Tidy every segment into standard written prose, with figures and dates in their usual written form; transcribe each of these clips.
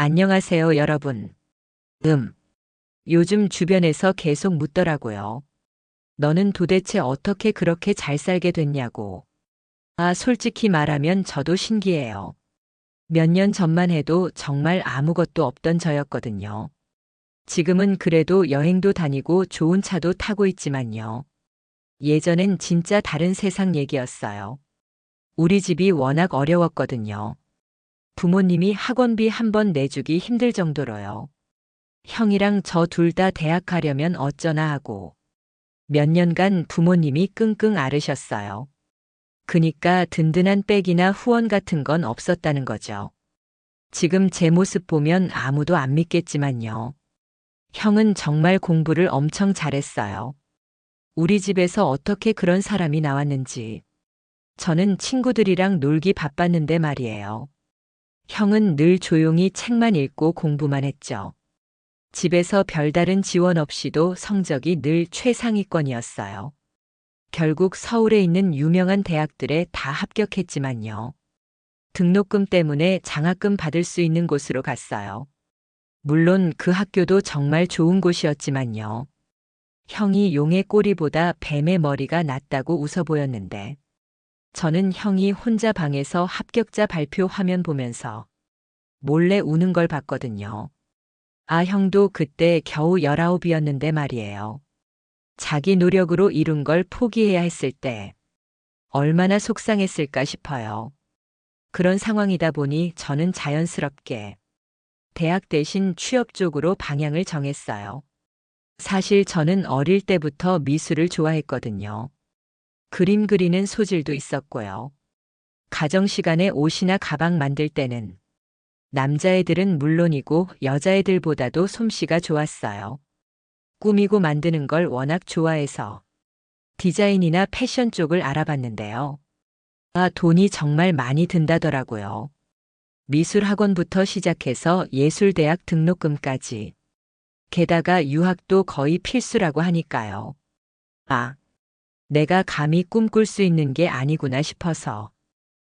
안녕하세요, 여러분. 음, 요즘 주변에서 계속 묻더라고요. 너는 도대체 어떻게 그렇게 잘 살게 됐냐고. 솔직히 말하면 저도 신기해요. 몇 년 전만 해도 정말 아무것도 없던 저였거든요. 지금은 그래도 여행도 다니고 좋은 차도 타고 있지만요. 예전엔 진짜 다른 세상 얘기였어요. 우리 집이 워낙 어려웠거든요. 부모님이 학원비 한 번 내주기 힘들 정도로요. 형이랑 저 둘 다 대학 가려면 어쩌나 하고 몇 년간 부모님이 끙끙 앓으셨어요. 그니까 든든한 백이나 후원 같은 건 없었다는 거죠. 지금 제 모습 보면 아무도 안 믿겠지만요. 형은 정말 공부를 엄청 잘했어요. 우리 집에서 어떻게 그런 사람이 나왔는지. 저는 친구들이랑 놀기 바빴는데 말이에요. 형은 늘 조용히 책만 읽고 공부만 했죠. 집에서 별다른 지원 없이도 성적이 늘 최상위권이었어요. 결국 서울에 있는 유명한 대학들에 다 합격했지만요. 등록금 때문에 장학금 받을 수 있는 곳으로 갔어요. 물론 그 학교도 정말 좋은 곳이었지만요. 형이 용의 꼬리보다 뱀의 머리가 낫다고 웃어 보였는데 저는 형이 혼자 방에서 합격자 발표 화면 보면서 몰래 우는 걸 봤거든요. 형도 그때 겨우 19이었는데 말이에요. 자기 노력으로 이룬 걸 포기해야 했을 때 얼마나 속상했을까 싶어요. 그런 상황이다 보니 저는 자연스럽게 대학 대신 취업 쪽으로 방향을 정했어요. 사실 저는 어릴 때부터 미술을 좋아했거든요. 그림 그리는 소질도 있었고요. 가정 시간에 옷이나 가방 만들 때는 남자애들은 물론이고 여자애들보다도 솜씨가 좋았어요. 꾸미고 만드는 걸 워낙 좋아해서 디자인이나 패션 쪽을 알아봤는데요. 돈이 정말 많이 든다더라고요. 미술학원부터 시작해서 예술대학 등록금까지. 게다가 유학도 거의 필수라고 하니까요. 내가 감히 꿈꿀 수 있는 게 아니구나 싶어서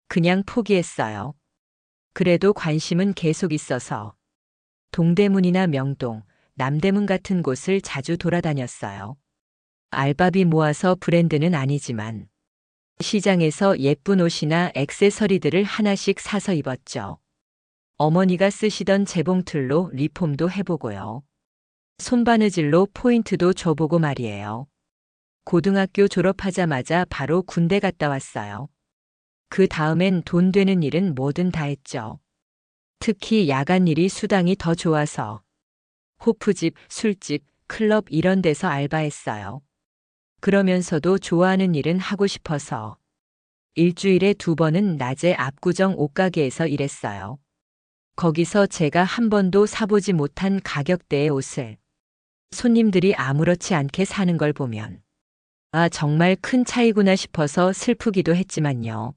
그냥 포기했어요. 그래도 관심은 계속 있어서 동대문이나 명동, 남대문 같은 곳을 자주 돌아다녔어요. 알바비 모아서 브랜드는 아니지만 시장에서 예쁜 옷이나 액세서리들을 하나씩 사서 입었죠. 어머니가 쓰시던 재봉틀로 리폼도 해보고요. 손바느질로 포인트도 줘보고 말이에요. 고등학교 졸업하자마자 바로 군대 갔다 왔어요. 그 다음엔 돈 되는 일은 뭐든 다 했죠. 특히 야간 일이 수당이 더 좋아서 호프집, 술집, 클럽 이런 데서 알바했어요. 그러면서도 좋아하는 일은 하고 싶어서 일주일에 2번은 낮에 압구정 옷가게에서 일했어요. 거기서 제가 한 번도 사보지 못한 가격대의 옷을 손님들이 아무렇지 않게 사는 걸 보면 정말 큰 차이구나 싶어서 슬프기도 했지만요.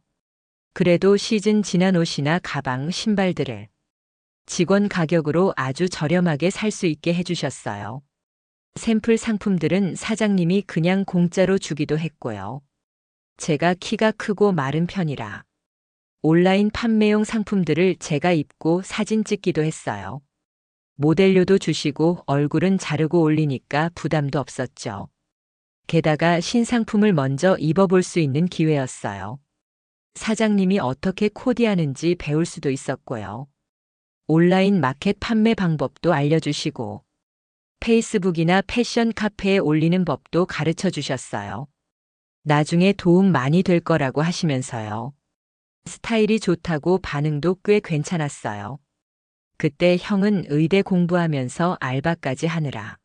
그래도 시즌 지난 옷이나 가방, 신발들을 직원 가격으로 아주 저렴하게 살 수 있게 해주셨어요. 샘플 상품들은 사장님이 그냥 공짜로 주기도 했고요. 제가 키가 크고 마른 편이라 온라인 판매용 상품들을 제가 입고 사진 찍기도 했어요. 모델료도 주시고 얼굴은 자르고 올리니까 부담도 없었죠. 게다가 신상품을 먼저 입어볼 수 있는 기회였어요. 사장님이 어떻게 코디하는지 배울 수도 있었고요. 온라인 마켓 판매 방법도 알려주시고 페이스북이나 패션 카페에 올리는 법도 가르쳐 주셨어요. 나중에 도움 많이 될 거라고 하시면서요. 스타일이 좋다고 반응도 꽤 괜찮았어요. 그때 형은 의대 공부하면서 알바까지 하느라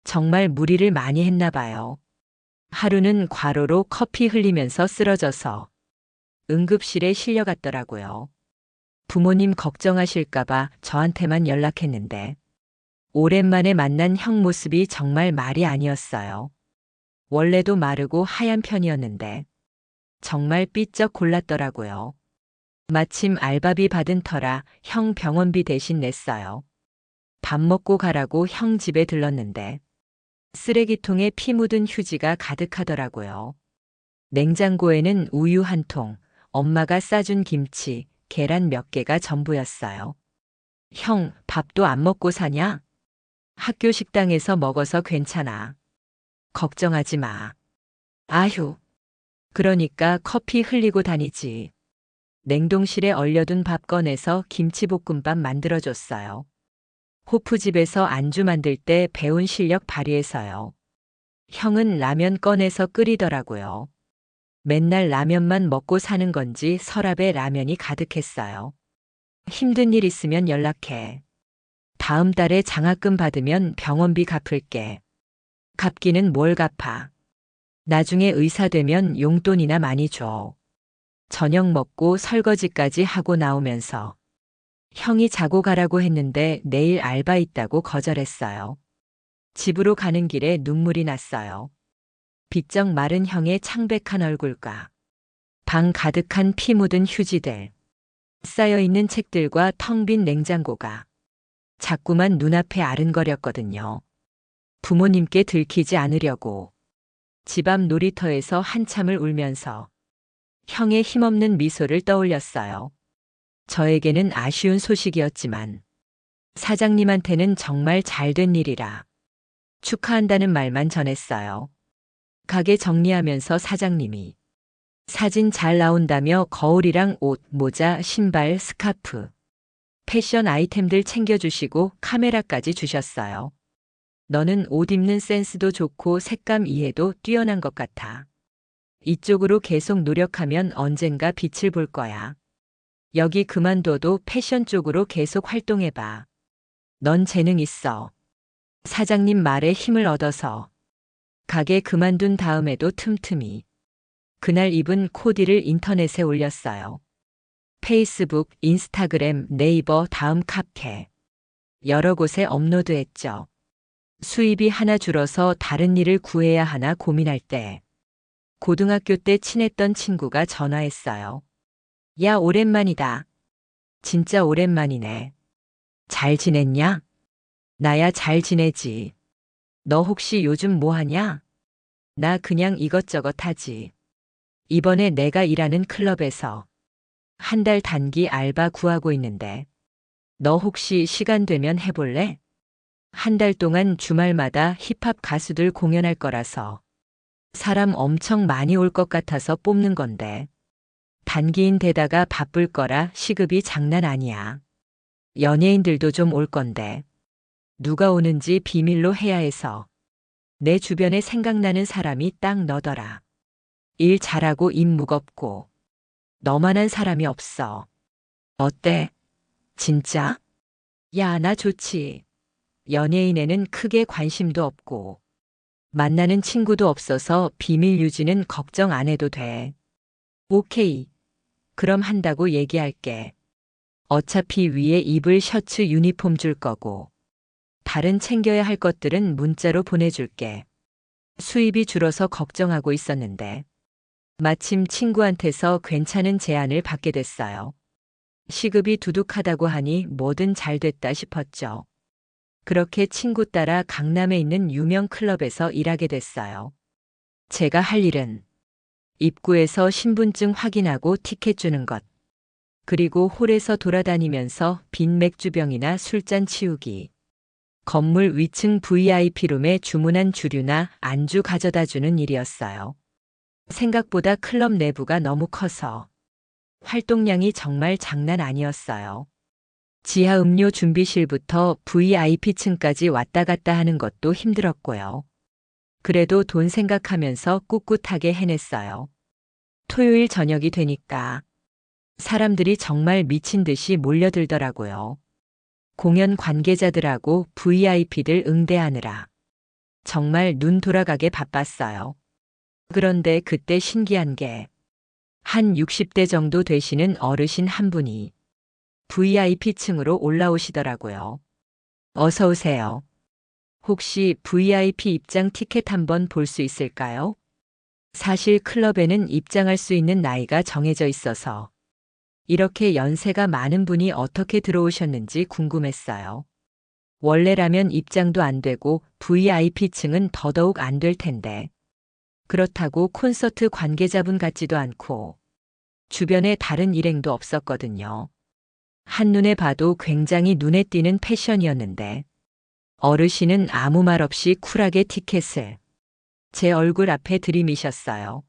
정말 무리를 많이 했나 봐요. 하루는 과로로 커피 흘리면서 쓰러져서 응급실에 실려갔더라고요. 부모님 걱정하실까봐 저한테만 연락했는데 오랜만에 만난 형 모습이 정말 말이 아니었어요. 원래도 마르고 하얀 편이었는데 정말 삐쩍 골랐더라고요. 마침 알바비 받은 터라 형 병원비 대신 냈어요. 밥 먹고 가라고 형 집에 들렀는데 쓰레기통에 피 묻은 휴지가 가득하더라고요. 냉장고에는 우유 한 통, 엄마가 싸준 김치, 계란 몇 개가 전부였어요. 형, 밥도 안 먹고 사냐? 학교 식당에서 먹어서 괜찮아. 걱정하지 마. 아휴. 그러니까 커피 흘리고 다니지. 냉동실에 얼려둔 밥 꺼내서 김치볶음밥 만들어줬어요. 호프집에서 안주 만들 때 배운 실력 발휘해서요. 형은 라면 꺼내서 끓이더라고요. 맨날 라면만 먹고 사는 건지 서랍에 라면이 가득했어요. 힘든 일 있으면 연락해. 다음 달에 장학금 받으면 병원비 갚을게. 갚기는 뭘 갚아. 나중에 의사 되면 용돈이나 많이 줘. 저녁 먹고 설거지까지 하고 나오면서 형이 자고 가라고 했는데 내일 알바 있다고 거절했어요. 집으로 가는 길에 눈물이 났어요. 비쩍 마른 형의 창백한 얼굴과 방 가득한 피 묻은 휴지들, 쌓여있는 책들과 텅 빈 냉장고가 자꾸만 눈앞에 아른거렸거든요. 부모님께 들키지 않으려고 집 앞 놀이터에서 한참을 울면서 형의 힘없는 미소를 떠올렸어요. 저에게는 아쉬운 소식이었지만 사장님한테는 정말 잘된 일이라 축하한다는 말만 전했어요. 가게 정리하면서 사장님이 사진 잘 나온다며 거울이랑 옷, 모자, 신발, 스카프, 패션 아이템들 챙겨주시고 카메라까지 주셨어요. 너는 옷 입는 센스도 좋고 색감 이해도 뛰어난 것 같아. 이쪽으로 계속 노력하면 언젠가 빛을 볼 거야. 여기 그만둬도 패션 쪽으로 계속 활동해봐. 넌 재능 있어. 사장님 말에 힘을 얻어서 가게 그만둔 다음에도 틈틈이 그날 입은 코디를 인터넷에 올렸어요. 페이스북, 인스타그램, 네이버, 다음 카페 여러 곳에 업로드했죠. 수입이 하나 줄어서 다른 일을 구해야 하나 고민할 때 고등학교 때 친했던 친구가 전화했어요. 야, 오랜만이다. 진짜 오랜만이네. 잘 지냈냐? 나야 잘 지내지. 너 혹시 요즘 뭐 하냐? 나 그냥 이것저것 하지. 이번에 내가 일하는 클럽에서 한 달 단기 알바 구하고 있는데 너 혹시 시간 되면 해볼래? 한 달 동안 주말마다 힙합 가수들 공연할 거라서 사람 엄청 많이 올 것 같아서 뽑는 건데 단기인 데다가 바쁠 거라 시급이 장난 아니야. 연예인들도 좀 올 건데 누가 오는지 비밀로 해야 해서 내 주변에 생각나는 사람이 딱 너더라. 일 잘하고 입 무겁고 너만한 사람이 없어. 어때? 진짜? 야, 나 좋지. 연예인에는 크게 관심도 없고 만나는 친구도 없어서 비밀 유지는 걱정 안 해도 돼. 오케이. 그럼 한다고 얘기할게. 어차피 위에 입을 셔츠 유니폼 줄 거고 다른 챙겨야 할 것들은 문자로 보내줄게. 수입이 줄어서 걱정하고 있었는데 마침 친구한테서 괜찮은 제안을 받게 됐어요. 시급이 두둑하다고 하니 뭐든 잘 됐다 싶었죠. 그렇게 친구 따라 강남에 있는 유명 클럽에서 일하게 됐어요. 제가 할 일은 입구에서 신분증 확인하고 티켓 주는 것, 그리고 홀에서 돌아다니면서 빈 맥주병이나 술잔 치우기, 건물 위층 VIP룸에 주문한 주류나 안주 가져다 주는 일이었어요. 생각보다 클럽 내부가 너무 커서 활동량이 정말 장난 아니었어요. 지하 음료 준비실부터 VIP층까지 왔다 갔다 하는 것도 힘들었고요. 그래도 돈 생각하면서 꿋꿋하게 해냈어요. 토요일 저녁이 되니까 사람들이 정말 미친 듯이 몰려들더라고요. 공연 관계자들하고 VIP들 응대하느라 정말 눈 돌아가게 바빴어요. 그런데 그때 신기한 게 한 60대 정도 되시는 어르신 한 분이 VIP층으로 올라오시더라고요. 어서 오세요. 혹시 VIP 입장 티켓 한번 볼 수 있을까요? 사실 클럽에는 입장할 수 있는 나이가 정해져 있어서 이렇게 연세가 많은 분이 어떻게 들어오셨는지 궁금했어요. 원래라면 입장도 안 되고 VIP층은 더더욱 안 될 텐데 그렇다고 콘서트 관계자분 같지도 않고 주변에 다른 일행도 없었거든요. 한눈에 봐도 굉장히 눈에 띄는 패션이었는데 어르신은 아무 말 없이 쿨하게 티켓을 제 얼굴 앞에 들이미셨어요.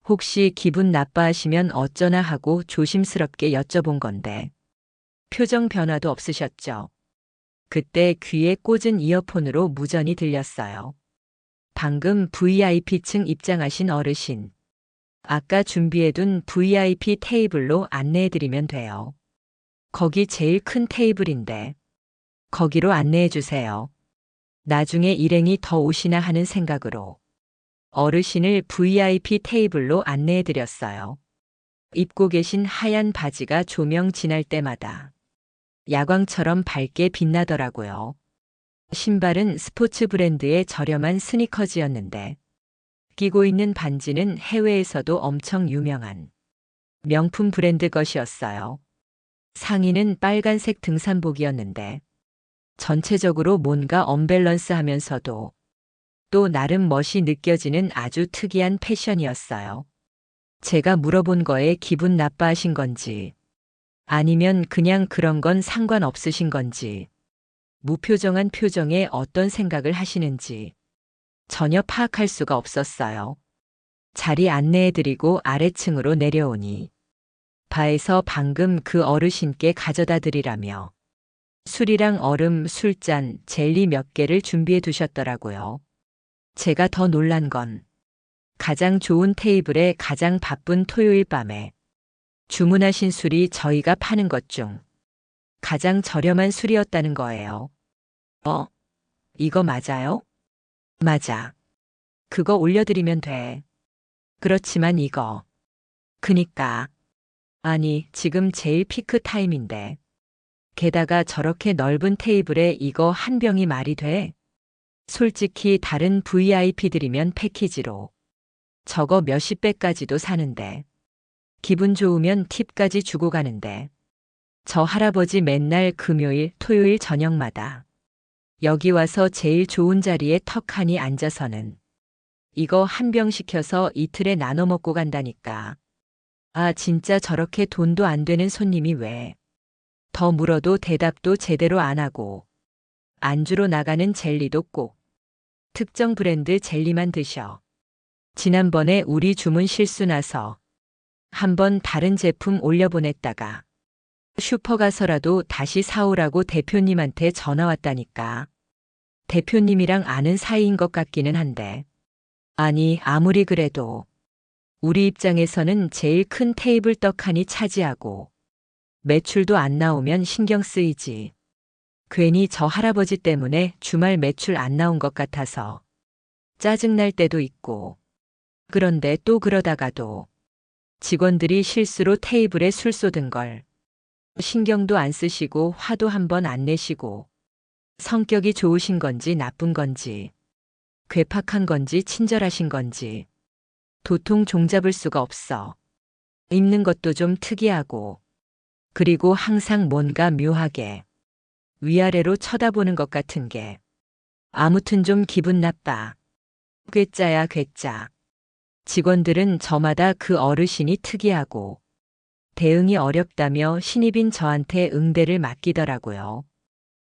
혹시 기분 나빠하시면 어쩌나 하고 조심스럽게 여쭤본 건데 표정 변화도 없으셨죠. 그때 귀에 꽂은 이어폰으로 무전이 들렸어요. 방금 VIP층 입장하신 어르신. 아까 준비해둔 VIP 테이블로 안내해드리면 돼요. 거기 제일 큰 테이블인데 거기로 안내해주세요. 나중에 일행이 더 오시나 하는 생각으로 어르신을 VIP 테이블로 안내해드렸어요. 입고 계신 하얀 바지가 조명 지날 때마다 야광처럼 밝게 빛나더라고요. 신발은 스포츠 브랜드의 저렴한 스니커즈였는데 끼고 있는 반지는 해외에서도 엄청 유명한 명품 브랜드 것이었어요. 상의는 빨간색 등산복이었는데 전체적으로 뭔가 언밸런스하면서도 또 나름 멋이 느껴지는 아주 특이한 패션이었어요. 제가 물어본 거에 기분 나빠하신 건지 아니면 그냥 그런 건 상관없으신 건지 무표정한 표정에 어떤 생각을 하시는지 전혀 파악할 수가 없었어요. 자리 안내해드리고 아래층으로 내려오니 바에서 방금 그 어르신께 가져다 드리라며 술이랑 얼음, 술잔, 젤리 몇 개를 준비해 두셨더라고요. 제가 더 놀란 건 가장 좋은 테이블에 가장 바쁜 토요일 밤에 주문하신 술이 저희가 파는 것 중 가장 저렴한 술이었다는 거예요. 이거 맞아요? 맞아. 그거 올려드리면 돼. 그렇지만 이거. 그니까. 아니, 지금 제일 피크 타임인데. 게다가 저렇게 넓은 테이블에 이거 한 병이 말이 돼? 솔직히 다른 VIP들이면 패키지로 저거 몇십 배까지도 사는데. 기분 좋으면 팁까지 주고 가는데. 저 할아버지 맨날 금요일, 토요일 저녁마다 여기 와서 제일 좋은 자리에 턱하니 앉아서는 이거 한 병 시켜서 이틀에 나눠 먹고 간다니까. 아, 진짜 저렇게 돈도 안 되는 손님이 왜? 더 물어도 대답도 제대로 안 하고 안주로 나가는 젤리도 꼭 특정 브랜드 젤리만 드셔. 지난번에 우리 주문 실수 나서 한번 다른 제품 올려보냈다가 슈퍼 가서라도 다시 사오라고 대표님한테 전화 왔다니까. 대표님이랑 아는 사이인 것 같기는 한데. 아니, 아무리 그래도 우리 입장에서는 제일 큰 테이블 떡하니 차지하고 매출도 안 나오면 신경 쓰이지. 괜히 저 할아버지 때문에 주말 매출 안 나온 것 같아서 짜증날 때도 있고. 그런데 또 그러다가도 직원들이 실수로 테이블에 술 쏟은 걸 신경도 안 쓰시고 화도 한 번 안 내시고 성격이 좋으신 건지 나쁜 건지 괴팍한 건지 친절하신 건지 도통 종잡을 수가 없어. 입는 것도 좀 특이하고 그리고 항상 뭔가 묘하게 위아래로 쳐다보는 것 같은 게 아무튼 좀 기분 나빠. 괴짜야 괴짜. 직원들은 저마다 그 어르신이 특이하고 대응이 어렵다며 신입인 저한테 응대를 맡기더라고요.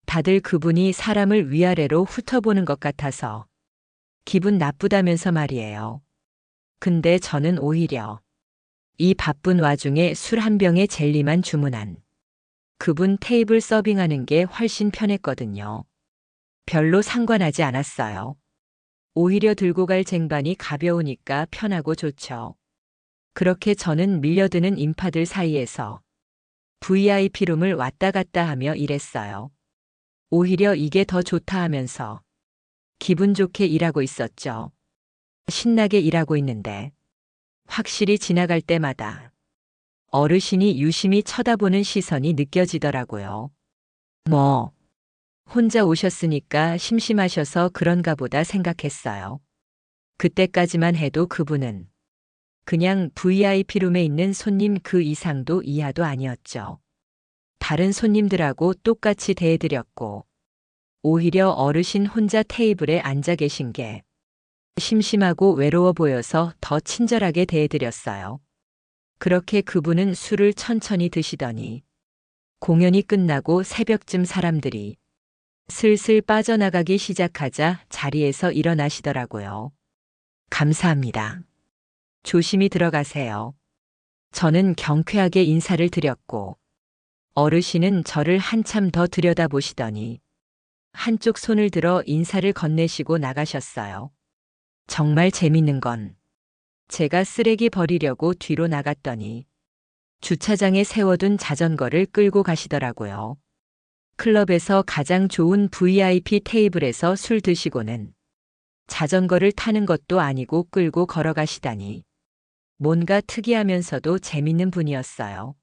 다들 그분이 사람을 위아래로 훑어보는 것 같아서 기분 나쁘다면서 말이에요. 근데 저는 오히려 이 바쁜 와중에 술 한 병에 젤리만 주문한 그분 테이블 서빙하는 게 훨씬 편했거든요. 별로 상관하지 않았어요. 오히려 들고 갈 쟁반이 가벼우니까 편하고 좋죠. 그렇게 저는 밀려드는 인파들 사이에서 VIP룸을 왔다 갔다 하며 일했어요. 오히려 이게 더 좋다 하면서 기분 좋게 일하고 있었죠. 신나게 일하고 있는데 확실히 지나갈 때마다 어르신이 유심히 쳐다보는 시선이 느껴지더라고요. 뭐, 혼자 오셨으니까 심심하셔서 그런가 보다 생각했어요. 그때까지만 해도 그분은 그냥 VIP룸에 있는 손님 그 이상도 이하도 아니었죠. 다른 손님들하고 똑같이 대해드렸고 오히려 어르신 혼자 테이블에 앉아 계신 게 심심하고 외로워 보여서 더 친절하게 대해드렸어요. 그렇게 그분은 술을 천천히 드시더니 공연이 끝나고 새벽쯤 사람들이 슬슬 빠져나가기 시작하자 자리에서 일어나시더라고요. 감사합니다. 조심히 들어가세요. 저는 경쾌하게 인사를 드렸고 어르신은 저를 한참 더 들여다보시더니 한쪽 손을 들어 인사를 건네시고 나가셨어요. 정말 재밌는 건 제가 쓰레기 버리려고 뒤로 나갔더니 주차장에 세워둔 자전거를 끌고 가시더라고요. 클럽에서 가장 좋은 VIP 테이블에서 술 드시고는 자전거를 타는 것도 아니고 끌고 걸어가시다니 뭔가 특이하면서도 재밌는 분이었어요.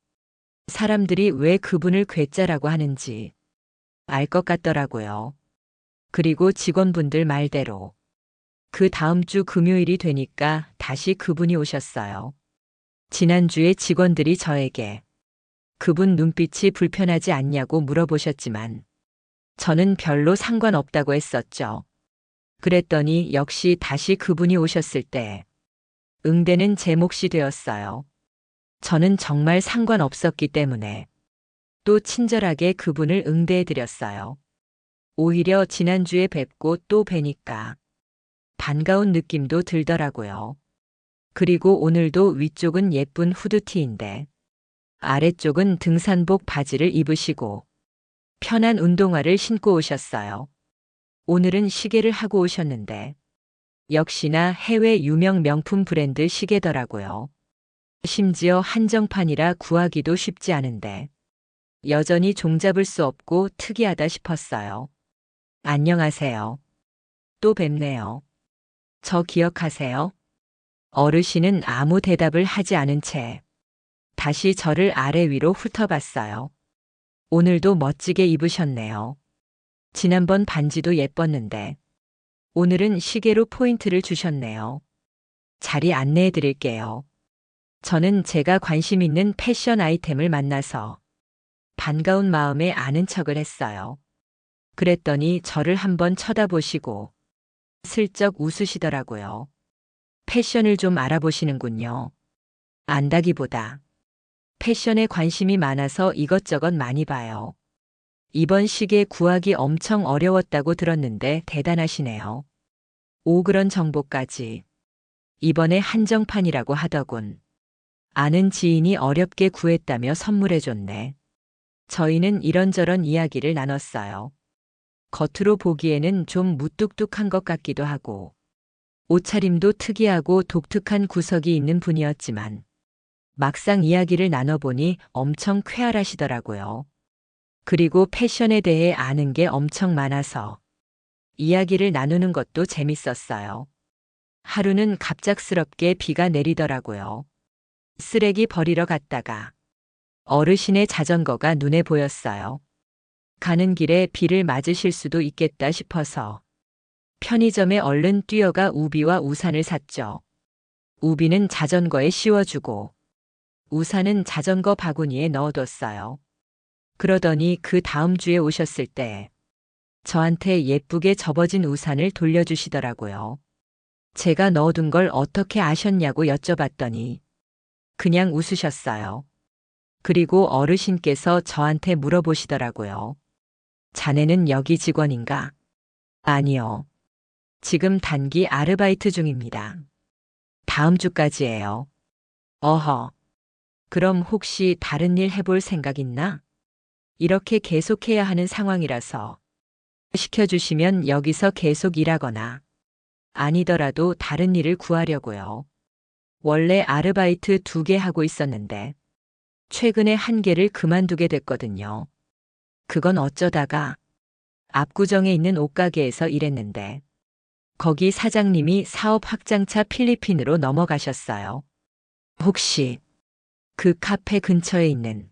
사람들이 왜 그분을 괴짜라고 하는지 알 것 같더라고요. 그리고 직원분들 말대로 그 다음 주 금요일이 되니까 다시 그분이 오셨어요. 지난주에 직원들이 저에게 그분 눈빛이 불편하지 않냐고 물어보셨지만 저는 별로 상관없다고 했었죠. 그랬더니 역시 다시 그분이 오셨을 때 응대는 제 몫이 되었어요. 저는 정말 상관없었기 때문에 또 친절하게 그분을 응대해 드렸어요. 오히려 지난주에 뵙고 또 뵈니까 반가운 느낌도 들더라고요. 그리고 오늘도 위쪽은 예쁜 후드티인데 아래쪽은 등산복 바지를 입으시고 편한 운동화를 신고 오셨어요. 오늘은 시계를 하고 오셨는데 역시나 해외 유명 명품 브랜드 시계더라고요. 심지어 한정판이라 구하기도 쉽지 않은데 여전히 종잡을 수 없고 특이하다 싶었어요. 안녕하세요. 또 뵙네요. 저 기억하세요? 어르신은 아무 대답을 하지 않은 채 다시 저를 아래 위로 훑어봤어요. 오늘도 멋지게 입으셨네요. 지난번 반지도 예뻤는데 오늘은 시계로 포인트를 주셨네요. 자리 안내해 드릴게요. 저는 제가 관심 있는 패션 아이템을 만나서 반가운 마음에 아는 척을 했어요. 그랬더니 저를 한번 쳐다보시고 슬쩍 웃으시더라고요. 패션을 좀 알아보시는군요. 안다기보다 패션에 관심이 많아서 이것저것 많이 봐요. 이번 시계 구하기 엄청 어려웠다고 들었는데 대단하시네요. 오, 그런 정보까지. 이번에 한정판이라고 하더군. 아는 지인이 어렵게 구했다며 선물해줬네. 저희는 이런저런 이야기를 나눴어요. 겉으로 보기에는 좀 무뚝뚝한 것 같기도 하고 옷차림도 특이하고 독특한 구석이 있는 분이었지만 막상 이야기를 나눠보니 엄청 쾌활하시더라고요. 그리고 패션에 대해 아는 게 엄청 많아서 이야기를 나누는 것도 재밌었어요. 하루는 갑작스럽게 비가 내리더라고요. 쓰레기 버리러 갔다가 어르신의 자전거가 눈에 보였어요. 가는 길에 비를 맞으실 수도 있겠다 싶어서 편의점에 얼른 뛰어가 우비와 우산을 샀죠. 우비는 자전거에 씌워주고 우산은 자전거 바구니에 넣어뒀어요. 그러더니 그 다음 주에 오셨을 때 저한테 예쁘게 접어진 우산을 돌려주시더라고요. 제가 넣어둔 걸 어떻게 아셨냐고 여쭤봤더니 그냥 웃으셨어요. 그리고 어르신께서 저한테 물어보시더라고요. 자네는 여기 직원인가? 아니요. 지금 단기 아르바이트 중입니다. 다음 주까지예요. 어허. 그럼 혹시 다른 일 해볼 생각 있나? 이렇게 계속해야 하는 상황이라서 시켜주시면 여기서 계속 일하거나 아니더라도 다른 일을 구하려고요. 원래 아르바이트 2개 하고 있었는데 최근에 1개를 그만두게 됐거든요. 그건 어쩌다가 압구정에 있는 옷가게에서 일했는데 거기 사장님이 사업 확장차 필리핀으로 넘어가셨어요. 혹시 그 카페 근처에 있는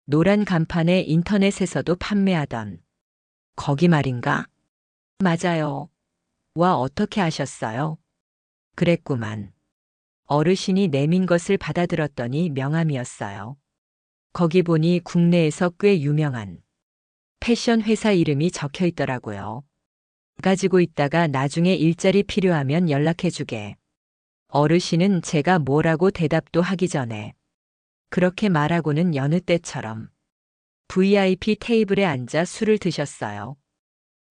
노란 간판에 인터넷에서도 판매하던 거기 말인가? 맞아요. 와, 어떻게 아셨어요? 그랬구만. 어르신이 내민 것을 받아들었더니 명함이었어요. 거기 보니 국내에서 꽤 유명한 패션 회사 이름이 적혀 있더라고요. 가지고 있다가 나중에 일자리 필요하면 연락해주게. 어르신은 제가 뭐라고 대답도 하기 전에 그렇게 말하고는 여느 때처럼 VIP 테이블에 앉아 술을 드셨어요.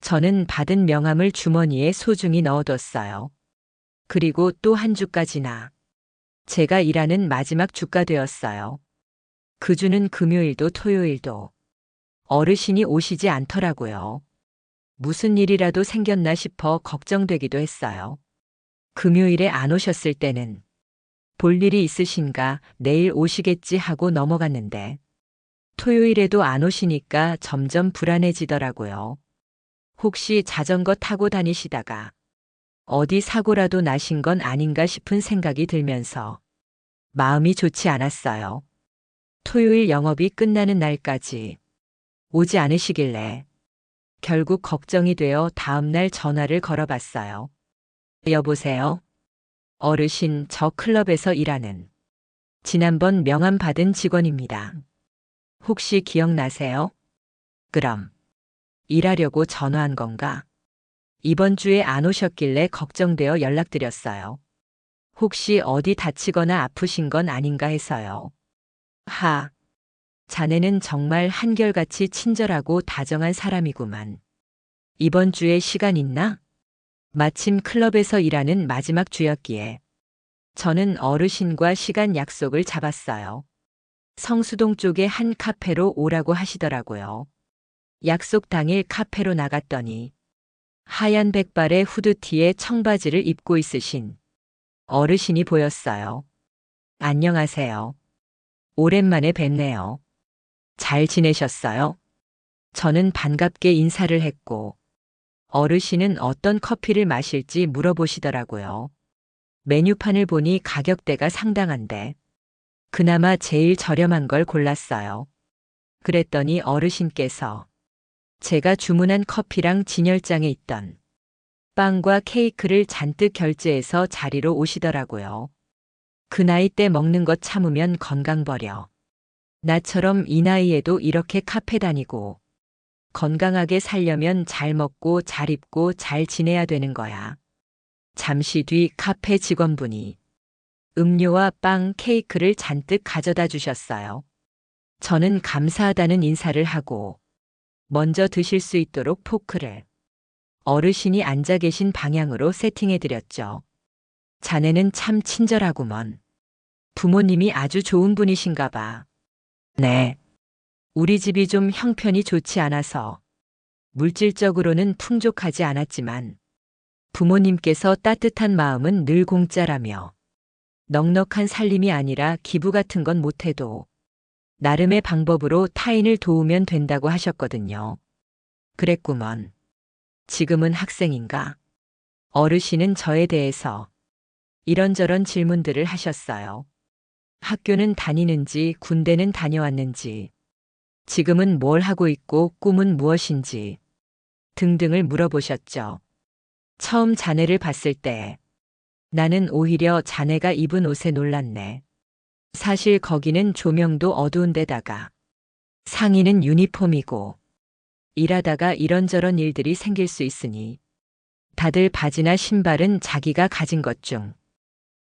저는 받은 명함을 주머니에 소중히 넣어뒀어요. 그리고 또 한 주까지나 제가 일하는 마지막 주가 되었어요. 그 주는 금요일도 토요일도 어르신이 오시지 않더라고요. 무슨 일이라도 생겼나 싶어 걱정되기도 했어요. 금요일에 안 오셨을 때는 볼 일이 있으신가 내일 오시겠지 하고 넘어갔는데 토요일에도 안 오시니까 점점 불안해지더라고요. 혹시 자전거 타고 다니시다가 어디 사고라도 나신 건 아닌가 싶은 생각이 들면서 마음이 좋지 않았어요. 토요일 영업이 끝나는 날까지 오지 않으시길래 결국 걱정이 되어 다음날 전화를 걸어봤어요. 여보세요? 어르신, 저 클럽에서 일하는 지난번 명함 받은 직원입니다. 혹시 기억나세요? 그럼 일하려고 전화한 건가? 이번 주에 안 오셨길래 걱정되어 연락드렸어요. 혹시 어디 다치거나 아프신 건 아닌가 해서요. 자네는 정말 한결같이 친절하고 다정한 사람이구만. 이번 주에 시간 있나? 마침 클럽에서 일하는 마지막 주였기에 저는 어르신과 시간 약속을 잡았어요. 성수동 쪽의 한 카페로 오라고 하시더라고요. 약속 당일 카페로 나갔더니 하얀 백발의 후드티에 청바지를 입고 있으신 어르신이 보였어요. 안녕하세요. 오랜만에 뵙네요. 잘 지내셨어요? 저는 반갑게 인사를 했고 어르신은 어떤 커피를 마실지 물어보시더라고요. 메뉴판을 보니 가격대가 상당한데 그나마 제일 저렴한 걸 골랐어요. 그랬더니 어르신께서 제가 주문한 커피랑 진열장에 있던 빵과 케이크를 잔뜩 결제해서 자리로 오시더라고요. 그 나이 때 먹는 것 참으면 건강 버려. 나처럼 이 나이에도 이렇게 카페 다니고 건강하게 살려면 잘 먹고 잘 입고 잘 지내야 되는 거야. 잠시 뒤 카페 직원분이 음료와 빵, 케이크를 잔뜩 가져다 주셨어요. 저는 감사하다는 인사를 하고 먼저 드실 수 있도록 포크를 어르신이 앉아 계신 방향으로 세팅해 드렸죠. 자네는 참 친절하구먼. 부모님이 아주 좋은 분이신가 봐. 네. 우리 집이 좀 형편이 좋지 않아서 물질적으로는 풍족하지 않았지만 부모님께서 따뜻한 마음은 늘 공짜라며 넉넉한 살림이 아니라 기부 같은 건 못해도 나름의 방법으로 타인을 도우면 된다고 하셨거든요. 그랬구먼. 지금은 학생인가? 어르신은 저에 대해서 이런저런 질문들을 하셨어요. 학교는 다니는지 군대는 다녀왔는지 지금은 뭘 하고 있고 꿈은 무엇인지 등등을 물어보셨죠. 처음 자네를 봤을 때 나는 오히려 자네가 입은 옷에 놀랐네. 사실 거기는 조명도 어두운 데다가 상의는 유니폼이고 일하다가 이런저런 일들이 생길 수 있으니 다들 바지나 신발은 자기가 가진 것 중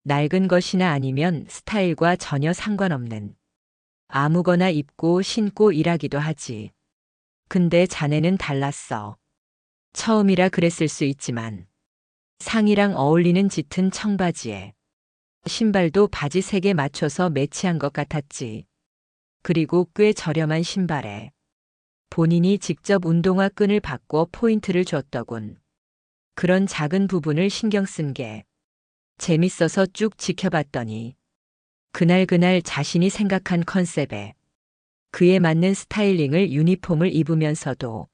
낡은 것이나 아니면 스타일과 전혀 상관없는 아무거나 입고 신고 일하기도 하지. 근데 자네는 달랐어. 처음이라 그랬을 수 있지만 상의랑 어울리는 짙은 청바지에 신발도 바지 색에 맞춰서 매치한 것 같았지. 그리고 꽤 저렴한 신발에 본인이 직접 운동화 끈을 바꿔 포인트를 줬더군. 그런 작은 부분을 신경 쓴 게 재밌어서 쭉 지켜봤더니 그날 자신이 생각한 컨셉에 그에 맞는 스타일링을 유니폼을 입으면서도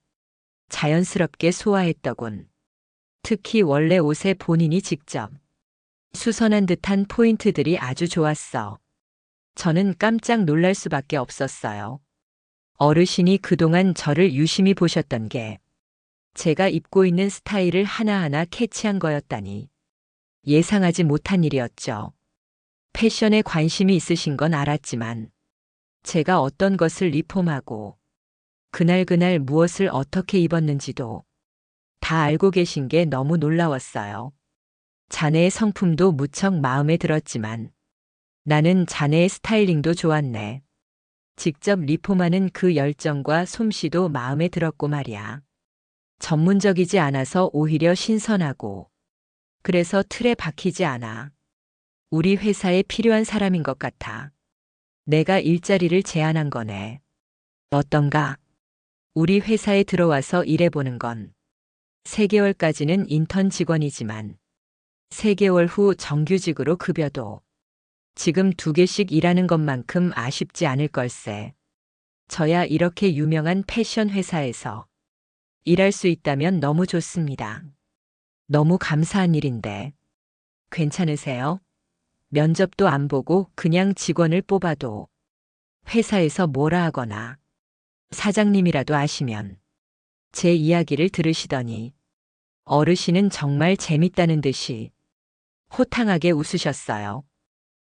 자연스럽게 소화했더군. 특히 원래 옷에 본인이 직접 수선한 듯한 포인트들이 아주 좋았어. 저는 깜짝 놀랄 수밖에 없었어요. 어르신이 그동안 저를 유심히 보셨던 게 제가 입고 있는 스타일을 하나하나 캐치한 거였다니 예상하지 못한 일이었죠. 패션에 관심이 있으신 건 알았지만 제가 어떤 것을 리폼하고 그날 무엇을 어떻게 입었는지도 다 알고 계신 게 너무 놀라웠어요. 자네의 성품도 무척 마음에 들었지만 나는 자네의 스타일링도 좋았네. 직접 리폼하는 그 열정과 솜씨도 마음에 들었고 말이야. 전문적이지 않아서 오히려 신선하고, 그래서 틀에 박히지 않아. 우리 회사에 필요한 사람인 것 같아. 내가 일자리를 제안한 거네. 어떤가? 우리 회사에 들어와서 일해보는 건 3개월까지는 인턴 직원이지만 3개월 후 정규직으로 급여도 지금 2개씩 일하는 것만큼 아쉽지 않을 걸세. 저야 이렇게 유명한 패션 회사에서 일할 수 있다면 너무 좋습니다. 너무 감사한 일인데. 괜찮으세요? 면접도 안 보고 그냥 직원을 뽑아도 회사에서 뭐라 하거나 사장님이라도 아시면 제 이야기를 들으시더니 어르신은 정말 재밌다는 듯이 호탕하게 웃으셨어요.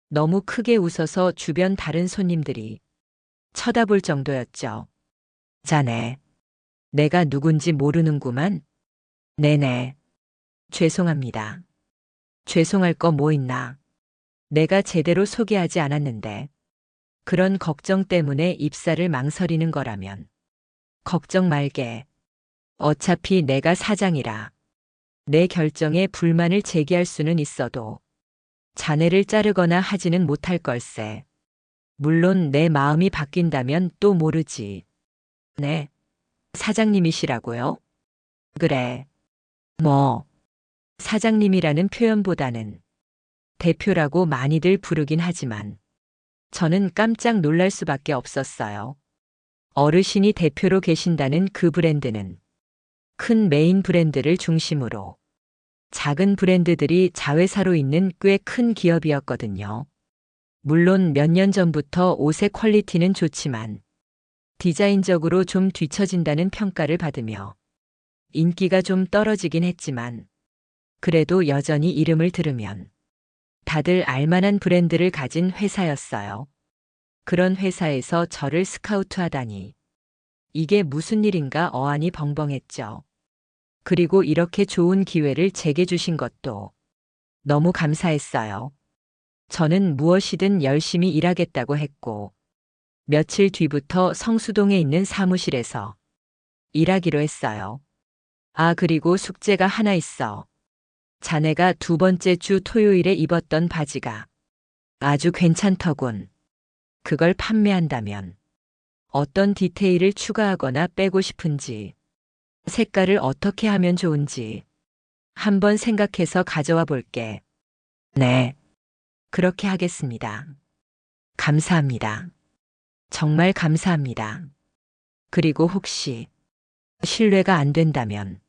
너무 크게 웃어서 주변 다른 손님들이 쳐다볼 정도였죠. 자네, 내가 누군지 모르는구만. 네네. 죄송합니다. 죄송할 거 뭐 있나. 내가 제대로 소개하지 않았는데 그런 걱정 때문에 입사를 망설이는 거라면 걱정 말게. 어차피 내가 사장이라 내 결정에 불만을 제기할 수는 있어도 자네를 자르거나 하지는 못할 걸세. 물론 내 마음이 바뀐다면 또 모르지. 네. 사장님이시라고요? 그래. 뭐, 사장님이라는 표현보다는 대표라고 많이들 부르긴 하지만 저는 깜짝 놀랄 수밖에 없었어요. 어르신이 대표로 계신다는 그 브랜드는 큰 메인 브랜드를 중심으로 작은 브랜드들이 자회사로 있는 꽤 큰 기업이었거든요. 물론 몇 년 전부터 옷의 퀄리티는 좋지만 디자인적으로 좀 뒤처진다는 평가를 받으며 인기가 좀 떨어지긴 했지만 그래도 여전히 이름을 들으면 다들 알만한 브랜드를 가진 회사였어요. 그런 회사에서 저를 스카우트하다니 이게 무슨 일인가 어안이 벙벙했죠. 그리고 이렇게 좋은 기회를 제게 주신 것도 너무 감사했어요. 저는 무엇이든 열심히 일하겠다고 했고 며칠 뒤부터 성수동에 있는 사무실에서 일하기로 했어요. 아, 그리고 숙제가 하나 있어. 자네가 2번째 주 토요일에 입었던 바지가 아주 괜찮더군. 그걸 판매한다면 어떤 디테일을 추가하거나 빼고 싶은지, 색깔을 어떻게 하면 좋은지 한번 생각해서 가져와 볼게. 네, 그렇게 하겠습니다. 감사합니다. 정말 감사합니다. 그리고 혹시 실례가 안 된다면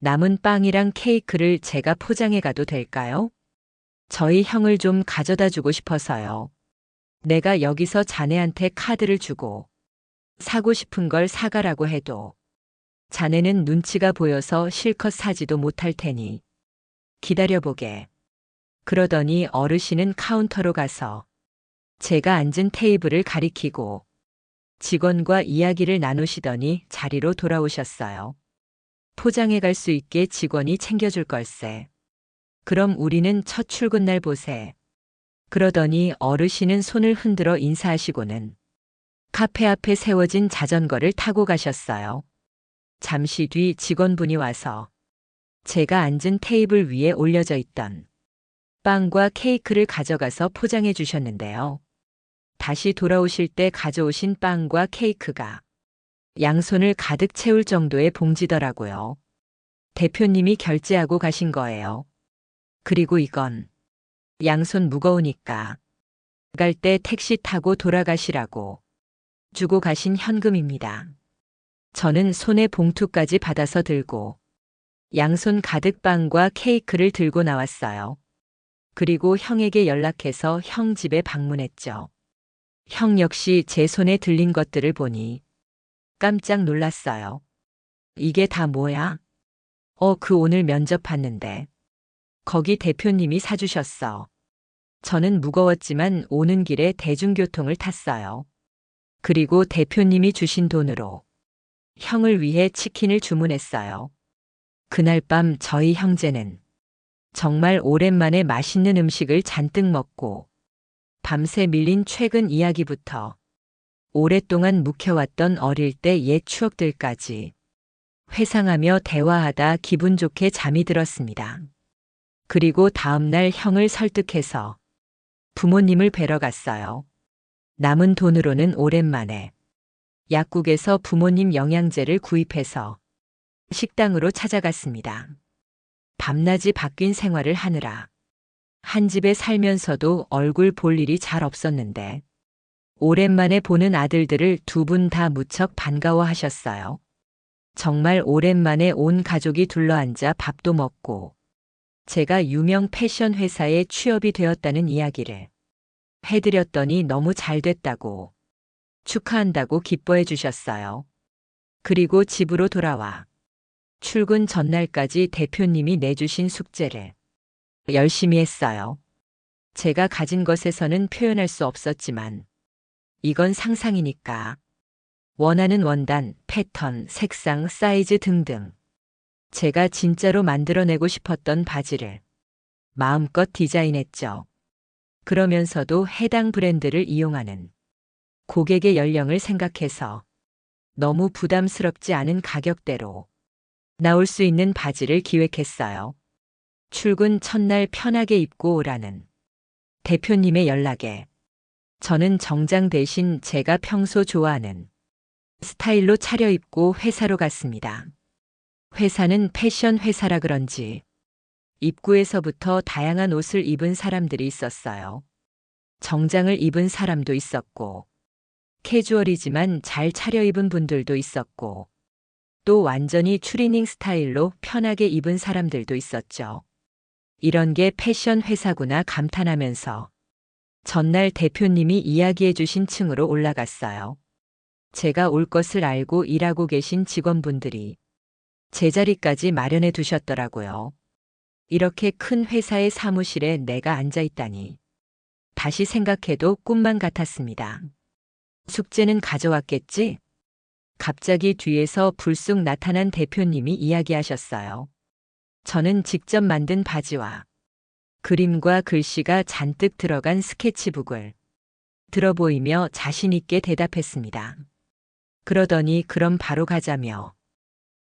남은 빵이랑 케이크를 제가 포장해 가도 될까요? 저희 형을 좀 가져다 주고 싶어서요. 내가 여기서 자네한테 카드를 주고 사고 싶은 걸 사가라고 해도 자네는 눈치가 보여서 실컷 사지도 못할 테니 기다려보게. 그러더니 어르신은 카운터로 가서 제가 앉은 테이블을 가리키고 직원과 이야기를 나누시더니 자리로 돌아오셨어요. 포장해 갈 수 있게 직원이 챙겨줄 걸세. 그럼 우리는 첫 출근날 보세. 그러더니 어르신은 손을 흔들어 인사하시고는 카페 앞에 세워진 자전거를 타고 가셨어요. 잠시 뒤 직원분이 와서 제가 앉은 테이블 위에 올려져 있던 빵과 케이크를 가져가서 포장해 주셨는데요. 다시 돌아오실 때 가져오신 빵과 케이크가 양손을 가득 채울 정도의 봉지더라고요. 대표님이 결제하고 가신 거예요. 그리고 이건 양손 무거우니까 갈 때 택시 타고 돌아가시라고 주고 가신 현금입니다. 저는 손에 봉투까지 받아서 들고 양손 가득 빵과 케이크를 들고 나왔어요. 그리고 형에게 연락해서 형 집에 방문했죠. 형 역시 제 손에 들린 것들을 보니 깜짝 놀랐어요. 이게 다 뭐야? 그 오늘 면접 봤는데 거기 대표님이 사주셨어. 저는 무거웠지만 오는 길에 대중교통을 탔어요. 그리고 대표님이 주신 돈으로 형을 위해 치킨을 주문했어요. 그날 밤 저희 형제는 정말 오랜만에 맛있는 음식을 잔뜩 먹고 밤새 밀린 최근 이야기부터 오랫동안 묵혀왔던 어릴 때 옛 추억들까지 회상하며 대화하다 기분 좋게 잠이 들었습니다. 그리고 다음날 형을 설득해서 부모님을 뵈러 갔어요. 남은 돈으로는 오랜만에 약국에서 부모님 영양제를 구입해서 식당으로 찾아갔습니다. 밤낮이 바뀐 생활을 하느라 한 집에 살면서도 얼굴 볼 일이 잘 없었는데 오랜만에 보는 아들들을 두 분 다 무척 반가워하셨어요. 정말 오랜만에 온 가족이 둘러앉아 밥도 먹고 제가 유명 패션 회사에 취업이 되었다는 이야기를 해드렸더니 너무 잘 됐다고 축하한다고 기뻐해 주셨어요. 그리고 집으로 돌아와 출근 전날까지 대표님이 내주신 숙제를 열심히 했어요. 제가 가진 것에서는 표현할 수 없었지만 이건 상상이니까 원하는 원단, 패턴, 색상, 사이즈 등등 제가 진짜로 만들어내고 싶었던 바지를 마음껏 디자인했죠. 그러면서도 해당 브랜드를 이용하는 고객의 연령을 생각해서 너무 부담스럽지 않은 가격대로 나올 수 있는 바지를 기획했어요. 출근 첫날 편하게 입고 오라는 대표님의 연락에 저는 정장 대신 제가 평소 좋아하는 스타일로 차려입고 회사로 갔습니다. 회사는 패션 회사라 그런지 입구에서부터 다양한 옷을 입은 사람들이 있었어요. 정장을 입은 사람도 있었고, 캐주얼이지만 잘 차려입은 분들도 있었고, 또 완전히 추리닝 스타일로 편하게 입은 사람들도 있었죠. 이런 게 패션 회사구나 감탄하면서 전날 대표님이 이야기해 주신 층으로 올라갔어요. 제가 올 것을 알고 일하고 계신 직원분들이 제 자리까지 마련해 두셨더라고요. 이렇게 큰 회사의 사무실에 내가 앉아 있다니 다시 생각해도 꿈만 같았습니다. 숙제는 가져왔겠지? 갑자기 뒤에서 불쑥 나타난 대표님이 이야기하셨어요. 저는 직접 만든 바지와 그림과 글씨가 잔뜩 들어간 스케치북을 들어 보이며 자신 있게 대답했습니다. 그러더니 그럼 바로 가자며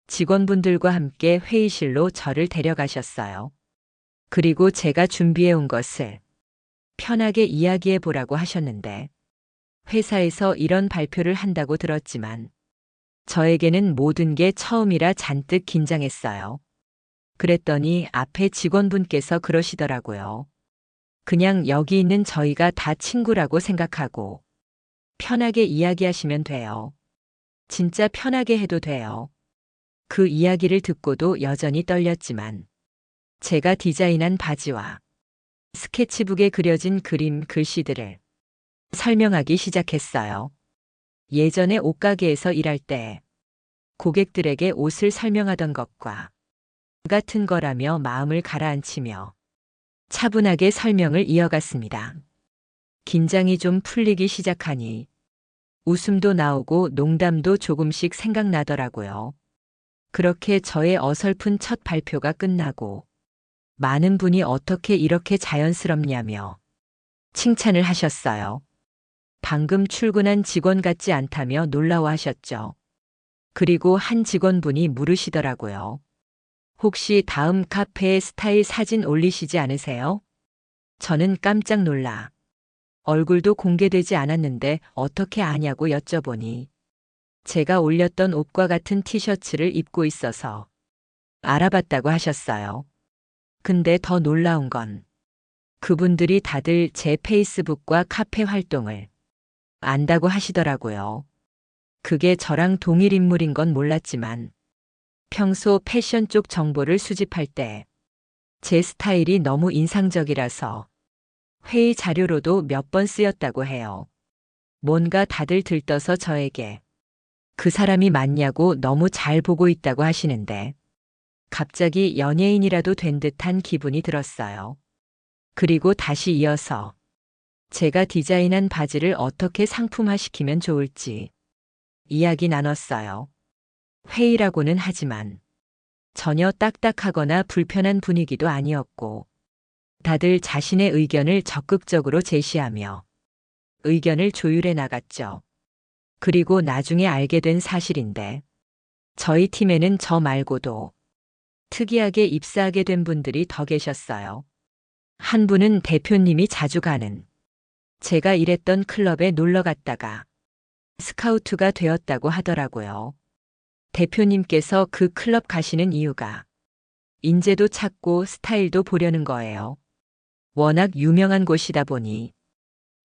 직원분들과 함께 회의실로 저를 데려가셨어요. 그리고 제가 준비해 온 것을 편하게 이야기해 보라고 하셨는데 회사에서 이런 발표를 한다고 들었지만 저에게는 모든 게 처음이라 잔뜩 긴장했어요. 그랬더니 앞에 직원분께서 그러시더라고요. 그냥 여기 있는 저희가 다 친구라고 생각하고 편하게 이야기하시면 돼요. 진짜 편하게 해도 돼요. 그 이야기를 듣고도 여전히 떨렸지만 제가 디자인한 바지와 스케치북에 그려진 그림, 글씨들을 설명하기 시작했어요. 예전에 옷가게에서 일할 때 고객들에게 옷을 설명하던 것과 같은 거라며 마음을 가라앉히며 차분하게 설명을 이어갔습니다. 긴장이 좀 풀리기 시작하니 웃음도 나오고 농담도 조금씩 생각나더라고요. 그렇게 저의 어설픈 첫 발표가 끝나고 많은 분이 어떻게 이렇게 자연스럽냐며 칭찬을 하셨어요. 방금 출근한 직원 같지 않다며 놀라워하셨죠. 그리고 한 직원분이 물으시더라고요. 혹시 다음 카페에 스타일 사진 올리시지 않으세요? 저는 깜짝 놀라 얼굴도 공개되지 않았는데 어떻게 아냐고 여쭤보니 제가 올렸던 옷과 같은 티셔츠를 입고 있어서 알아봤다고 하셨어요. 근데 더 놀라운 건 그분들이 다들 제 페이스북과 카페 활동을 안다고 하시더라고요. 그게 저랑 동일 인물인 건 몰랐지만 평소 패션 쪽 정보를 수집할 때 제 스타일이 너무 인상적이라서 회의 자료로도 몇 번 쓰였다고 해요. 뭔가 다들 들떠서 저에게 그 사람이 맞냐고 너무 잘 보고 있다고 하시는데 갑자기 연예인이라도 된 듯한 기분이 들었어요. 그리고 다시 이어서 제가 디자인한 바지를 어떻게 상품화시키면 좋을지 이야기 나눴어요. 회의라고는 하지만 전혀 딱딱하거나 불편한 분위기도 아니었고 다들 자신의 의견을 적극적으로 제시하며 의견을 조율해 나갔죠. 그리고 나중에 알게 된 사실인데, 저희 팀에는 저 말고도 특이하게 입사하게 된 분들이 더 계셨어요. 한 분은 대표님이 자주 가는 제가 일했던 클럽에 놀러 갔다가 스카우트가 되었다고 하더라고요. 대표님께서 그 클럽 가시는 이유가 인재도 찾고 스타일도 보려는 거예요. 워낙 유명한 곳이다 보니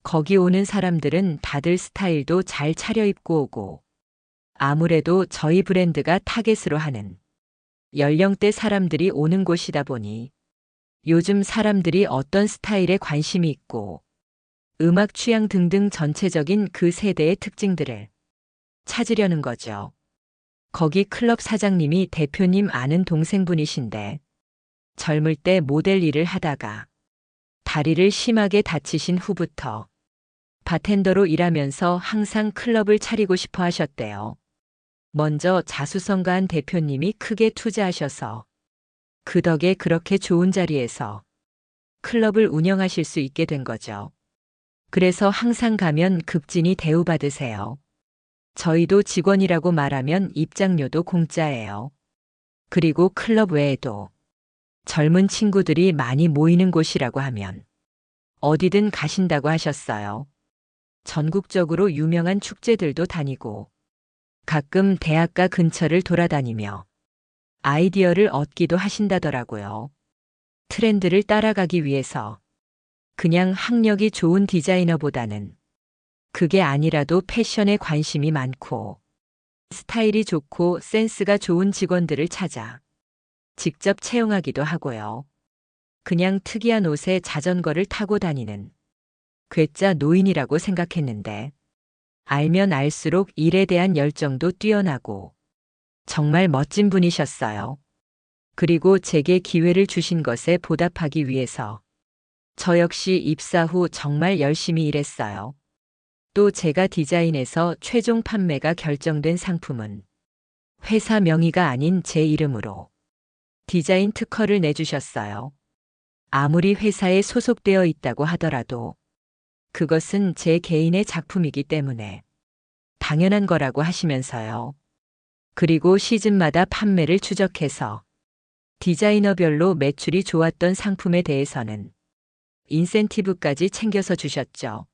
거기 오는 사람들은 다들 스타일도 잘 차려입고 오고 아무래도 저희 브랜드가 타겟으로 하는 연령대 사람들이 오는 곳이다 보니 요즘 사람들이 어떤 스타일에 관심이 있고 음악 취향 등등 전체적인 그 세대의 특징들을 찾으려는 거죠. 거기 클럽 사장님이 대표님 아는 동생분이신데 젊을 때 모델 일을 하다가 다리를 심하게 다치신 후부터 바텐더로 일하면서 항상 클럽을 차리고 싶어 하셨대요. 먼저 자수성가한 대표님이 크게 투자하셔서 그 덕에 그렇게 좋은 자리에서 클럽을 운영하실 수 있게 된 거죠. 그래서 항상 가면 급진히 대우받으세요. 저희도 직원이라고 말하면 입장료도 공짜예요. 그리고 클럽 외에도 젊은 친구들이 많이 모이는 곳이라고 하면 어디든 가신다고 하셨어요. 전국적으로 유명한 축제들도 다니고 가끔 대학가 근처를 돌아다니며 아이디어를 얻기도 하신다더라고요. 트렌드를 따라가기 위해서 그냥 학력이 좋은 디자이너보다는 그게 아니라도 패션에 관심이 많고 스타일이 좋고 센스가 좋은 직원들을 찾아 직접 채용하기도 하고요. 그냥 특이한 옷에 자전거를 타고 다니는 괴짜 노인이라고 생각했는데 알면 알수록 일에 대한 열정도 뛰어나고 정말 멋진 분이셨어요. 그리고 제게 기회를 주신 것에 보답하기 위해서 저 역시 입사 후 정말 열심히 일했어요. 또 제가 디자인해서 최종 판매가 결정된 상품은 회사 명의가 아닌 제 이름으로 디자인 특허를 내주셨어요. 아무리 회사에 소속되어 있다고 하더라도 그것은 제 개인의 작품이기 때문에 당연한 거라고 하시면서요. 그리고 시즌마다 판매를 추적해서 디자이너별로 매출이 좋았던 상품에 대해서는 인센티브까지 챙겨서 주셨죠.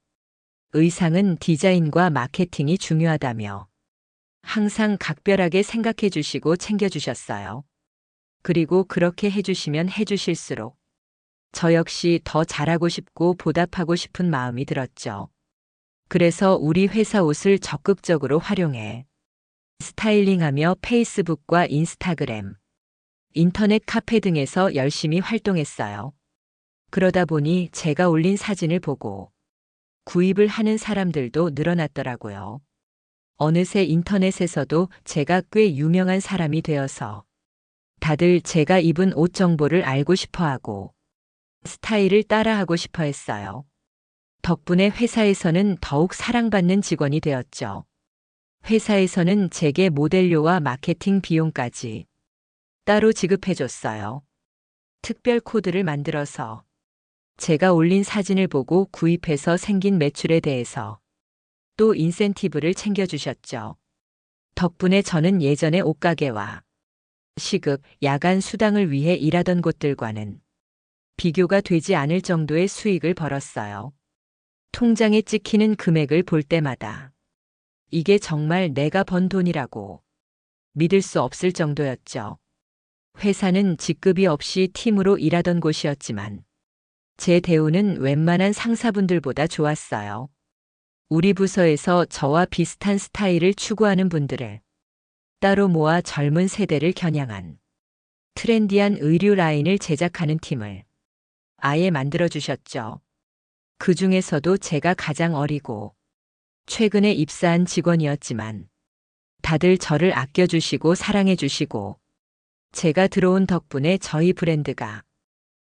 의상은 디자인과 마케팅이 중요하다며 항상 각별하게 생각해 주시고 챙겨 주셨어요. 그리고 그렇게 해주시면 해주실수록 저 역시 더 잘하고 싶고 보답하고 싶은 마음이 들었죠. 그래서 우리 회사 옷을 적극적으로 활용해 스타일링하며 페이스북과 인스타그램, 인터넷 카페 등에서 열심히 활동했어요. 그러다 보니 제가 올린 사진을 보고 구입을 하는 사람들도 늘어났더라고요. 어느새 인터넷에서도 제가 꽤 유명한 사람이 되어서 다들 제가 입은 옷 정보를 알고 싶어 하고 스타일을 따라하고 싶어 했어요. 덕분에 회사에서는 더욱 사랑받는 직원이 되었죠. 회사에서는 제게 모델료와 마케팅 비용까지 따로 지급해줬어요. 특별 코드를 만들어서 제가 올린 사진을 보고 구입해서 생긴 매출에 대해서 또 인센티브를 챙겨주셨죠. 덕분에 저는 예전에 옷가게와 시급, 야간 수당을 위해 일하던 곳들과는 비교가 되지 않을 정도의 수익을 벌었어요. 통장에 찍히는 금액을 볼 때마다 이게 정말 내가 번 돈이라고 믿을 수 없을 정도였죠. 회사는 직급이 없이 팀으로 일하던 곳이었지만 제 대우는 웬만한 상사분들보다 좋았어요. 우리 부서에서 저와 비슷한 스타일을 추구하는 분들을 따로 모아 젊은 세대를 겨냥한 트렌디한 의류 라인을 제작하는 팀을 아예 만들어주셨죠. 그 중에서도 제가 가장 어리고 최근에 입사한 직원이었지만 다들 저를 아껴주시고 사랑해주시고 제가 들어온 덕분에 저희 브랜드가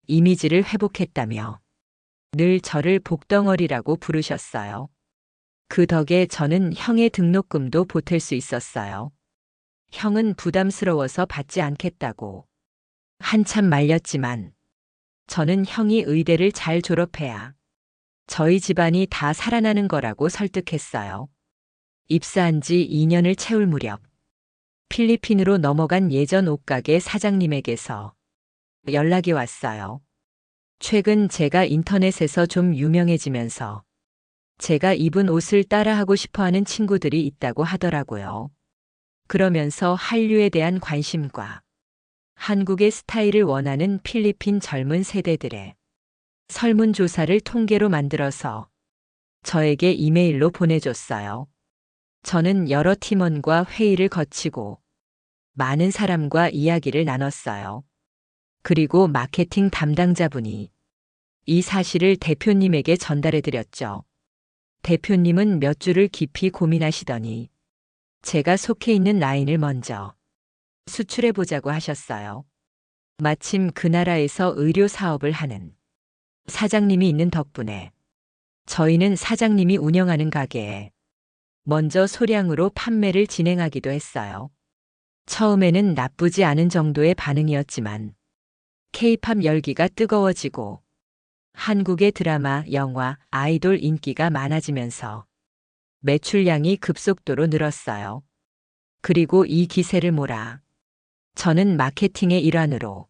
이미지를 회복했다며 늘 저를 복덩어리라고 부르셨어요. 그 덕에 저는 형의 등록금도 보탤 수 있었어요. 형은 부담스러워서 받지 않겠다고 한참 말렸지만 저는 형이 의대를 잘 졸업해야 저희 집안이 다 살아나는 거라고 설득했어요. 입사한 지 2년을 채울 무렵 필리핀으로 넘어간 예전 옷가게 사장님에게서 연락이 왔어요. 최근 제가 인터넷에서 좀 유명해지면서 제가 입은 옷을 따라하고 싶어 하는 친구들이 있다고 하더라고요. 그러면서 한류에 대한 관심과 한국의 스타일을 원하는 필리핀 젊은 세대들의 설문조사를 통계로 만들어서 저에게 이메일로 보내줬어요. 저는 여러 팀원과 회의를 거치고 많은 사람과 이야기를 나눴어요. 그리고 마케팅 담당자분이 이 사실을 대표님에게 전달해 드렸죠. 대표님은 몇 주를 깊이 고민하시더니 제가 속해 있는 라인을 먼저 수출해 보자고 하셨어요. 마침 그 나라에서 의료 사업을 하는 사장님이 있는 덕분에 저희는 사장님이 운영하는 가게에 먼저 소량으로 판매를 진행하기도 했어요. 처음에는 나쁘지 않은 정도의 반응이었지만 K-팝 열기가 뜨거워지고 한국의 드라마, 영화, 아이돌 인기가 많아지면서 매출량이 급속도로 늘었어요. 그리고 이 기세를 몰아 저는 마케팅의 일환으로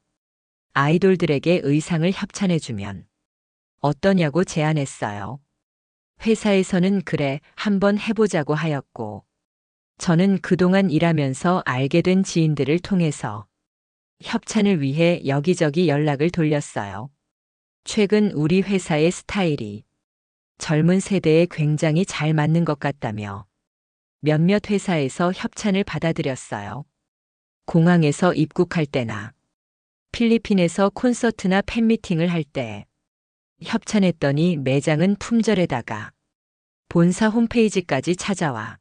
아이돌들에게 의상을 협찬해주면 어떠냐고 제안했어요. 회사에서는 그래, 한번 해보자고 하였고, 저는 그동안 일하면서 알게 된 지인들을 통해서 협찬을 위해 여기저기 연락을 돌렸어요. 최근 우리 회사의 스타일이 젊은 세대에 굉장히 잘 맞는 것 같다며 몇몇 회사에서 협찬을 받아들였어요. 공항에서 입국할 때나 필리핀에서 콘서트나 팬미팅을 할 때 협찬했더니 매장은 품절에다가 본사 홈페이지까지 찾아와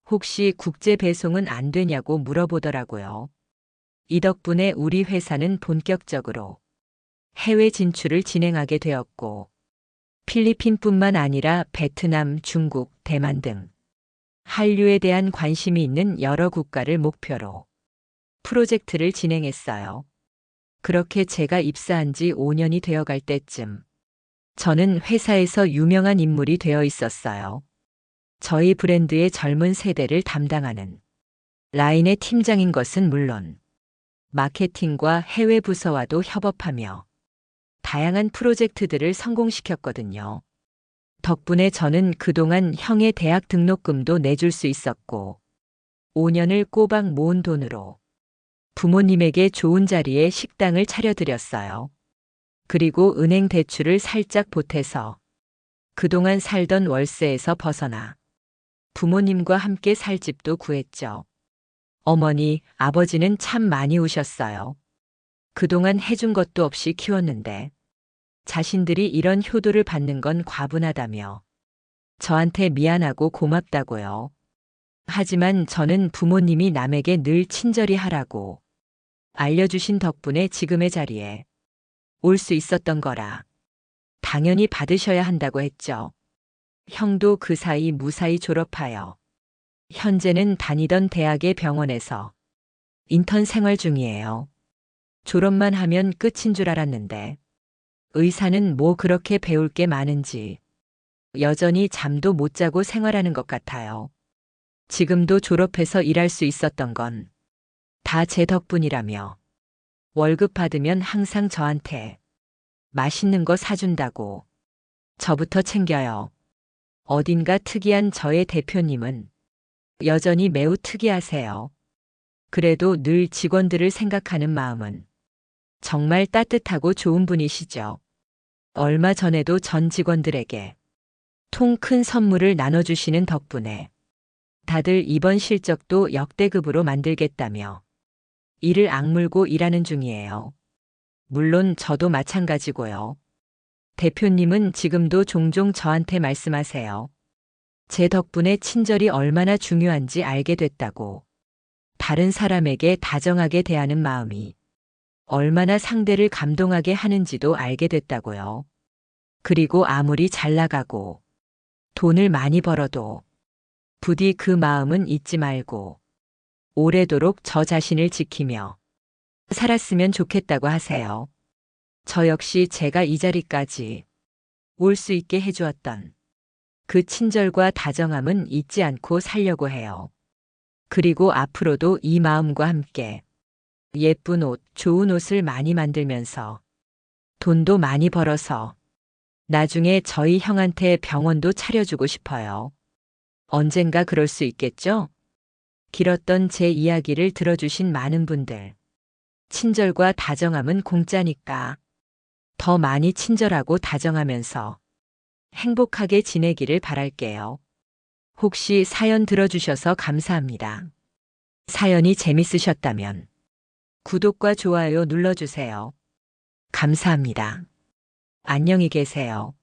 혹시 국제 배송은 안 되냐고 물어보더라고요. 이 덕분에 우리 회사는 본격적으로 해외 진출을 진행하게 되었고 필리핀뿐만 아니라 베트남, 중국, 대만 등 한류에 대한 관심이 있는 여러 국가를 목표로 프로젝트를 진행했어요. 그렇게 제가 입사한 지 5년이 되어갈 때쯤 저는 회사에서 유명한 인물이 되어 있었어요. 저희 브랜드의 젊은 세대를 담당하는 라인의 팀장인 것은 물론 마케팅과 해외 부서와도 협업하며 다양한 프로젝트들을 성공시켰거든요. 덕분에 저는 그동안 형의 대학 등록금도 내줄 수 있었고 5년을 꼬박 모은 돈으로 부모님에게 좋은 자리에 식당을 차려드렸어요. 그리고 은행 대출을 살짝 보태서 그동안 살던 월세에서 벗어나 부모님과 함께 살 집도 구했죠. 어머니, 아버지는 참 많이 우셨어요. 그동안 해준 것도 없이 키웠는데 자신들이 이런 효도를 받는 건 과분하다며 저한테 미안하고 고맙다고요. 하지만 저는 부모님이 남에게 늘 친절히 하라고 알려주신 덕분에 지금의 자리에 올 수 있었던 거라 당연히 받으셔야 한다고 했죠. 형도 그 사이 무사히 졸업하여 현재는 다니던 대학의 병원에서 인턴 생활 중이에요. 졸업만 하면 끝인 줄 알았는데 의사는 뭐 그렇게 배울 게 많은지 여전히 잠도 못 자고 생활하는 것 같아요. 지금도 졸업해서 일할 수 있었던 건 다 제 덕분이라며 월급 받으면 항상 저한테 맛있는 거 사준다고 저부터 챙겨요. 어딘가 특이한 저의 대표님은 여전히 매우 특이하세요. 그래도 늘 직원들을 생각하는 마음은 정말 따뜻하고 좋은 분이시죠. 얼마 전에도 전 직원들에게 통 큰 선물을 나눠주시는 덕분에 다들 이번 실적도 역대급으로 만들겠다며 이를 악물고 일하는 중이에요. 물론 저도 마찬가지고요. 대표님은 지금도 종종 저한테 말씀하세요. 제 덕분에 친절이 얼마나 중요한지 알게 됐다고. 다른 사람에게 다정하게 대하는 마음이 얼마나 상대를 감동하게 하는지도 알게 됐다고요. 그리고 아무리 잘 나가고 돈을 많이 벌어도 부디 그 마음은 잊지 말고 오래도록 저 자신을 지키며 살았으면 좋겠다고 하세요. 저 역시 제가 이 자리까지 올 수 있게 해주었던 그 친절과 다정함은 잊지 않고 살려고 해요. 그리고 앞으로도 이 마음과 함께 예쁜 옷, 좋은 옷을 많이 만들면서 돈도 많이 벌어서 나중에 저희 형한테 병원도 차려주고 싶어요. 언젠가 그럴 수 있겠죠? 길었던 제 이야기를 들어주신 많은 분들. 친절과 다정함은 공짜니까 더 많이 친절하고 다정하면서 행복하게 지내기를 바랄게요. 혹시 사연 들어주셔서 감사합니다. 사연이 재밌으셨다면 구독과 좋아요 눌러주세요. 감사합니다. 안녕히 계세요.